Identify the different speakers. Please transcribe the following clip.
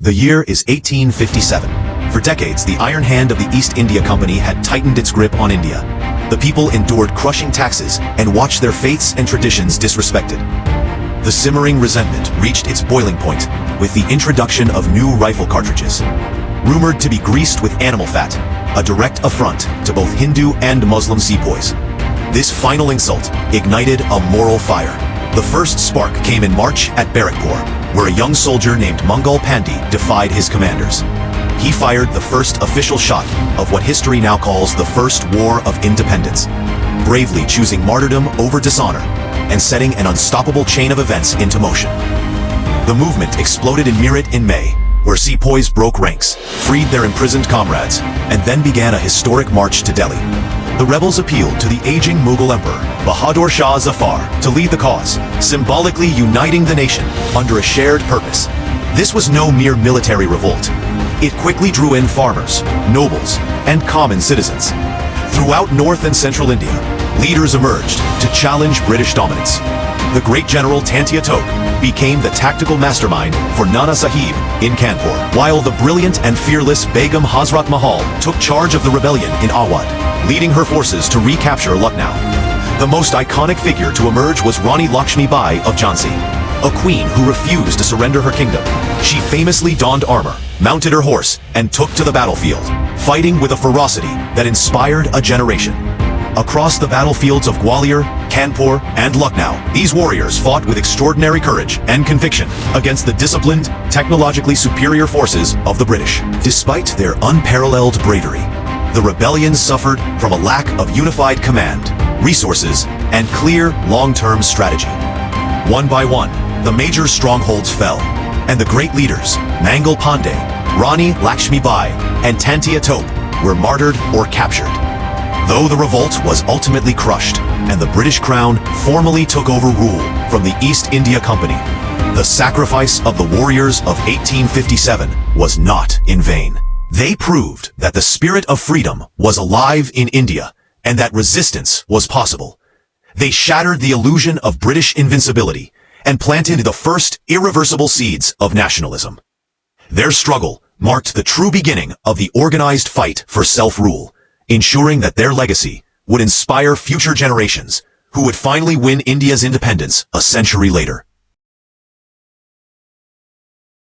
Speaker 1: The year is 1857. For decades, the iron hand of the East India Company had tightened its grip on India. The people endured crushing taxes and watched their faiths and traditions disrespected. The simmering resentment reached its boiling point with the introduction of new rifle cartridges. Rumored to be greased with animal fat, a direct affront to both Hindu and Muslim sepoys. This final insult ignited a moral fire. The first spark came in March at Barrackpore, where a young soldier named Mangal Pandey defied his commanders. He fired the first official shot of what history now calls the First War of Independence, bravely choosing martyrdom over dishonor and setting an unstoppable chain of events into motion. The movement exploded in Meerut in May, where sepoys broke ranks, freed their imprisoned comrades, and then began a historic march to Delhi. The rebels appealed to the aging Mughal emperor, Bahadur Shah Zafar, to lead the cause, symbolically uniting the nation under a shared purpose. This was no mere military revolt. It quickly drew in farmers, nobles, and common citizens. Throughout North and Central India, leaders emerged to challenge British dominance. The great general Tantia Tope became the tactical mastermind for Nana Sahib in Kanpur, while the brilliant and fearless Begum Hazrat Mahal took charge of the rebellion in Awadh, leading her forces to recapture Lucknow. The most iconic figure to emerge was Rani Lakshmi Bai of Jhansi, a queen who refused to surrender her kingdom. She famously donned armor, mounted her horse, and took to the battlefield, fighting with a ferocity that inspired a generation. Across the battlefields of Gwalior, Kanpur, and Lucknow, these warriors fought with extraordinary courage and conviction against the disciplined, technologically superior forces of the British. Despite their unparalleled bravery, the rebellion suffered from a lack of unified command, resources, and clear, long-term strategy. One by one, the major strongholds fell, and the great leaders, Mangal Pandey, Rani Lakshmi Bai, and Tantia Tope, were martyred or captured. Though the revolt was ultimately crushed, and the British Crown formally took over rule from the East India Company, the sacrifice of the warriors of 1857 was not in vain. They proved that the spirit of freedom was alive in India, and that resistance was possible. They shattered the illusion of British invincibility and planted the first irreversible seeds of nationalism. Their struggle marked the true beginning of the organized fight for self-rule, ensuring that their legacy would inspire future generations who would finally win India's independence a century later.